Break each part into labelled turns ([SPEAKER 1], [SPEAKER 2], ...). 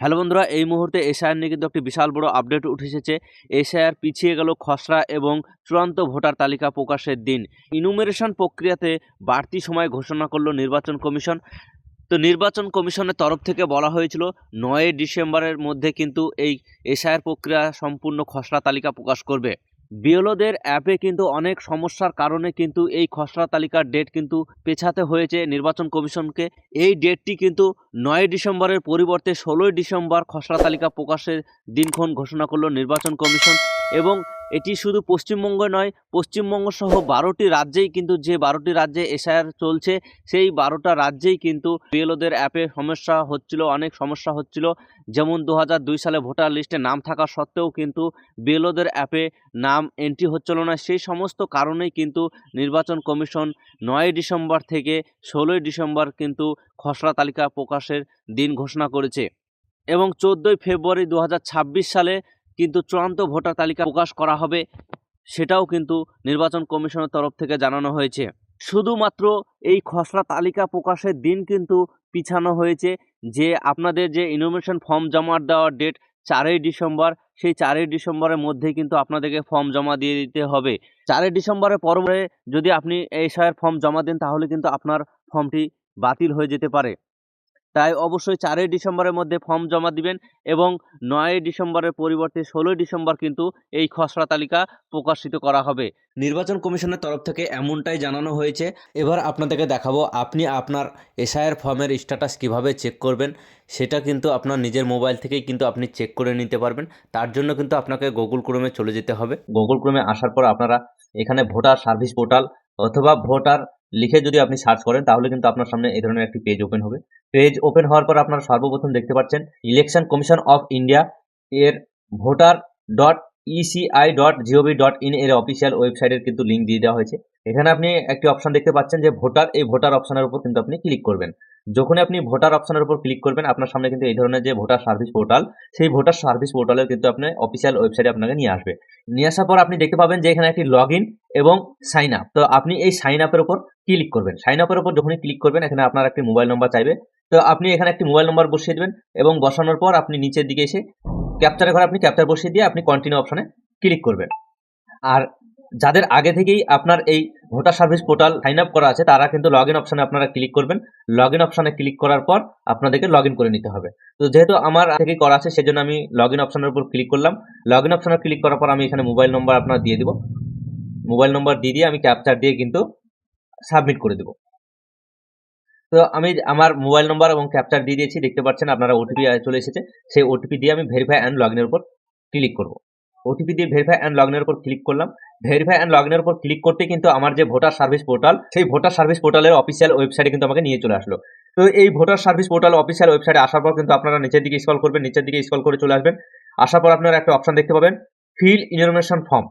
[SPEAKER 1] Hello বন্ধুরা, এই মুহূর্তে এসআইআর নিয়ে কিন্তু একটি বিশাল বড় আপডেট উঠে এসেছে। এসআইআর পিছিয়ে গেল খসড়া এবং চূড়ান্ত ভোটার তালিকা প্রকাশের দিন। ইনুমেরেশন প্রক্রিয়াতে বাড়তি সময় ঘোষণা করল নির্বাচন কমিশন। তো নির্বাচন কমিশনের তরফ থেকে বলা হয়েছিল ৯ ডিসেম্বরের মধ্যে কিন্তু এই এসআইআর প্রক্রিয়া সম্পূর্ণ খসড়া তালিকা প্রকাশ করবে। বিএলওদের অ্যাপে কিন্তু অনেক সমস্যার কারণে কিন্তু এই খসড়া তালিকার ডেট কিন্তু পেছাতে হয়েছে নির্বাচন কমিশনকে। এই ডেটটি কিন্তু ৯ ডিসেম্বরের পরিবর্তে ১৬ই ডিসেম্বর খসড়া তালিকা প্রকাশের দিনক্ষণ ঘোষণা করল নির্বাচন কমিশন। এবং এটি শুধু পশ্চিমবঙ্গে নয়, পশ্চিমবঙ্গ সহ ১২টি রাজ্যেই কিন্তু, যে ১২টি রাজ্যে এসআইআর চলছে সেই ১২টা রাজ্যেই কিন্তু বিএলওদের অ্যাপে সমস্যা হচ্ছিল, অনেক সমস্যা হচ্ছিল। যেমন ২০০২ সালে ভোটার লিস্টে নাম থাকা সত্ত্বেও কিন্তু বিএলওদের অ্যাপে নাম এন্ট্রি হচ্ছিল না। সেই সমস্ত কারণেই কিন্তু নির্বাচন কমিশন ৯ ডিসেম্বর থেকে ১৬ই ডিসেম্বর কিন্তু খসড়া তালিকা প্রকাশের দিন ঘোষণা করেছে। এবং ১৪ই ফেব্রুয়ারি ২০২৬ সালে কিন্তু চূড়ান্ত ভোটার তালিকা প্রকাশ করা হবে, সেটাও কিন্তু নির্বাচন কমিশনের তরফ থেকে জানানো হয়েছে। শুধুমাত্র এই খসড়া তালিকা প্রকাশের দিন কিন্তু পিছানো হয়েছে, যে আপনাদের যে ইনফরমেশন ফর্ম জমা দেওয়ার ডেট ৪ই ডিসেম্বর, সেই ৪ই ডিসেম্বরের মধ্যেই কিন্তু আপনাদেরকে ফর্ম জমা দিয়ে দিতে হবে। ৪ই ডিসেম্বরের পরে যদি আপনি এসআইআর ফর্ম জমা দেন তাহলে কিন্তু আপনার ফর্মটি বাতিল হয়ে যেতে পারে। তাই অবশ্যই ৪ই ডিসেম্বরের মধ্যে ফর্ম জমা দিবেন এবং ৯ই ডিসেম্বরের পরিবর্তে ১৬ই ডিসেম্বর কিন্তু এই খসড়া তালিকা প্রকাশিত করা হবে। নির্বাচন কমিশনের তরফ থেকে এমনটাই জানানো হয়েছে। এবার আপনাদেরকে দেখাবো আপনি আপনার এসআইআর ফর্মের স্ট্যাটাস কিভাবে চেক করবেন। সেটা কিন্তু আপনার নিজের মোবাইল থেকেই কিন্তু আপনি চেক করে নিতে পারবেন। তার জন্য কিন্তু আপনাকে গুগল ক্রোমে চলে যেতে হবে। গুগল ক্রোমে আসার পর আপনারা এখানে ভোটার সার্ভিস পোর্টাল অথবা ভোটার লিখে যদি আপনি সার্চ করেন তাহলে কিন্তু আপনার সামনে এই ধরনের একটি পেজ ওপেন হবে। পেজ ওপেন হওয়ার পর আপনারা সর্বপ্রথম দেখতে পাচ্ছেন ইলেকশন কমিশন অফ ইন্ডিয়া এর voter.eci.gov.in এর অফিসিয়াল ওয়েবসাইটের কিন্তু লিঙ্ক দিয়ে দেওয়া হয়েছে। এখানে আপনি একটি অপশন দেখতে পাচ্ছেন যে ভোটার, এই ভোটার অপশনের উপর কিন্তু আপনি ক্লিক করবেন। যখনই আপনি ভোটার অপশনের উপর ক্লিক করবেন আপনার সামনে কিন্তু এই ধরনের যে ভোটার সার্ভিস পোর্টাল, সেই ভোটার সার্ভিস পোর্টালের কিন্তু আপনি অফিসিয়াল ওয়েবসাইটে আপনাকে নিয়ে আসবে। নিয়ে আসার পর আপনি দেখতে পাবেন যে এখানে একটি লগ ইন এবং সাইন আপ। তো আপনি এই সাইন আপের উপর ক্লিক করবেন। সাইন আপের উপর যখনই ক্লিক করবেন এখানে আপনার একটি মোবাইল নম্বর চাইবে। তো আপনি এখানে একটি মোবাইল নম্বর বসিয়ে দেবেন এবং বসানোর পর আপনি নিচের দিকে এসে ক্যাপচারের ঘরে আপনি ক্যাপচার বসিয়ে দিয়ে আপনি কন্টিনিউ অপশনে ক্লিক করবেন। আর যাদের আগে থেকেই আপনার এই voter service portal sign up করা আছে তারা কিন্তু লগ ইন অপশনে আপনারা ক্লিক করবেন। লগ ইন অপশনে ক্লিক করার পর আপনাদেরকে লগ ইন করে নিতে হবে। তো যেহেতু আমার থেকেই করা আছে সেজন্য আমি লগ ইন অপশনের উপর ক্লিক করলাম। লগ ইন অপশনে ক্লিক করার পর আমি এখানে মোবাইল নম্বর আপনার দিয়ে দিব। মোবাইল নম্বর দিয়ে আমি ক্যাপচার দিয়ে কিন্তু সাবমিট করে দেবো। তো আমি আমার মোবাইল নম্বর এবং ক্যাপচার দিয়ে দিয়েছি, দেখতে পাচ্ছেন আপনারা ওটিপি চলে এসেছে। সেই ওটিপি দিয়ে আমি ভেরিফাই অ্যান্ড লগ ইনের উপর ক্লিক করব। ওটিপি দিয়ে ভেরিফাই অ্যান্ড লগ ইনের উপর ক্লিক করলাম। ভেরিফাই অ্যান্ড লগ ইনের উপর ক্লিক করতে কিন্তু আমার যে ভোটার সার্ভিস পোর্টাল, সেই ভোটার সার্ভিস পোর্টালের অফিসিয়াল ওয়েবসাইটে কিন্তু আমাকে নিয়ে চলে আসলো। তো এই ভোটার সার্ভিস পোর্টাল অফিসিয়াল ওয়েবসাইটে আসার পর কিন্তু আপনারা নিচের দিকে স্ক্রল করবেন, নিচের দিকে স্ক্রল করে চলে আসবেন। আসার পর আপনারা একটা অপশন দেখতে পাবেন ফিল ইনফরমেশন ফর্ম।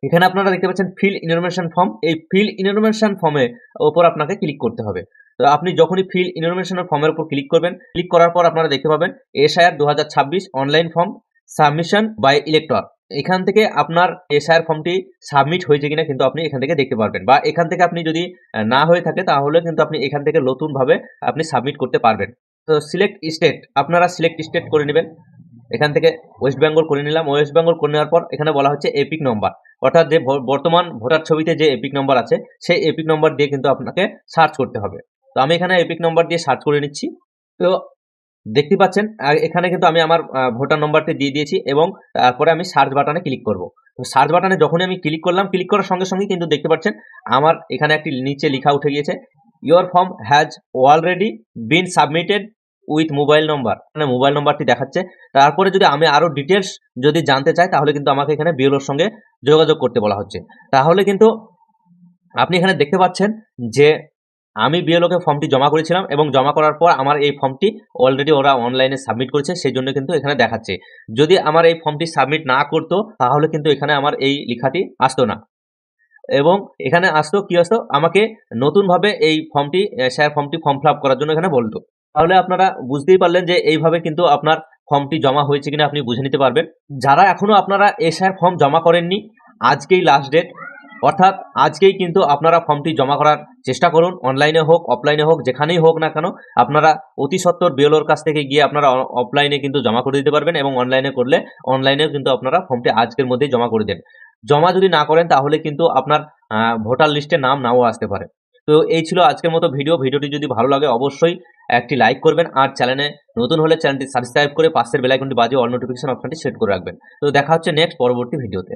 [SPEAKER 1] এখানে আপনারা দেখতে পাচ্ছেন ফিল ইনফরমেশন ফর্ম। এই ফিল ইনফরমেশন ফর্মের উপর আপনাকে ক্লিক করতে হবে। তো আপনি যখনই ফিল ইনফরমেশন ফর্মের উপর ক্লিক করবেন, ক্লিক করার পর আপনারা দেখতে পাবেন SIR ২০২৬ online form submission by elector. এখান থেকে আপনার এসআইআর ফর্মটি সাবমিট হয়েছে কিনা কিন্তু আপনি এখান থেকে দেখতে পারবেন, বা এখান থেকে আপনি যদি না হয়ে থাকে তাহলে কিন্তু আপনি এখান থেকে নতুনভাবে আপনি সাবমিট করতে পারবেন। তো সিলেক্ট স্টেট, আপনারা সিলেক্ট স্টেট করে নেবেন। এখান থেকে ওয়েস্ট বেঙ্গল করে নিলাম। ওয়েস্ট বেঙ্গল করে নেওয়ার পর এখানে বলা হচ্ছে এপিক নম্বর, অর্থাৎ যে বর্তমান ভোটার ছবিতে যে এপিক নম্বর আছে সেই এপিক নম্বর দিয়ে কিন্তু আপনাকে সার্চ করতে হবে। তো আমি এখানে এপিক নম্বর দিয়ে সার্চ করে নিচ্ছি। তো দেখতে পাচ্ছেন এখানে কিন্তু আমি আমার ভোটার নম্বরটি দিয়ে দিয়েছি এবং তারপরে আমি সার্চ বাটনে ক্লিক করব। তো সার্চ বাটনে যখনই আমি ক্লিক করলাম, ক্লিক করার সঙ্গে সঙ্গে কিন্তু দেখতে পাচ্ছেন আমার এখানে একটি নিচে লেখা উঠে গিয়েছে your form has already been submitted with mobile নম্বর। মানে মোবাইল নম্বরটি দেখাচ্ছে। তারপরে যদি আমি আরো ডিটেলস যদি জানতে চাই তাহলে কিন্তু আমাকে এখানে বিএলওর সঙ্গে যোগাযোগ করতে বলা হচ্ছে। তাহলে কিন্তু আপনি এখানে দেখতে পাচ্ছেন যে আমি বিএলওকে ফর্মটি জমা করেছিলাম এবং জমা করার পর আমার এই ফর্মটি অলরেডি ওরা অনলাইনে সাবমিট করেছে, সেই জন্য কিন্তু এখানে দেখাচ্ছে। যদি আমার এই ফর্মটি সাবমিট না করতো তাহলে কিন্তু এখানে আমার এই লেখাটি আসতো না, এবং এখানে আসতো কি আসতো, আমাকে নতুনভাবে এই ফর্মটি ফর্ম ফিল আপ করার জন্য এখানে বলতো। তাহলে আপনারা বুঝতেই পারলেন যে এইভাবে কিন্তু আপনার ফর্মটি জমা হয়েছে কিনা আপনি বুঝে নিতে পারবেন। যারা এখনো আপনারা এসআইআর ফর্ম জমা করেননি, আজকেই লাস্ট ডেট। অর্থাৎ আজকেই কিন্তু আপনারা ফর্মটি জমা করার চেষ্টা করুন, অনলাইনে হোক অফলাইনে হোক যেখানেই হোক না কেন আপনারা অতি সত্বর বিএলওর কাছ থেকে গিয়ে আপনারা অফলাইনে কিন্তু জমা করে দিতে পারবেন এবং অনলাইনে করলে অনলাইনেও কিন্তু আপনারা ফর্মটি আজকের মধ্যেই জমা করে দেন। জমা যদি না করেন তাহলে কিন্তু আপনার ভোটার লিস্টে নাম নাও আসতে পারে। তো এই ছিল আজকের মতো ভিডিওটি যদি ভালো লাগে অবশ্যই একটি লাইক করবেন আর চ্যানেলে নতুন হলে চ্যানেলটি সাবস্ক্রাইব করে পাশের বেল আইকনটি বাজিয়ে অল নোটিফিকেশন অপশনটি সেট করে রাখবেন। তো দেখা হচ্ছে নেক্সট পরবর্তী ভিডিওতে।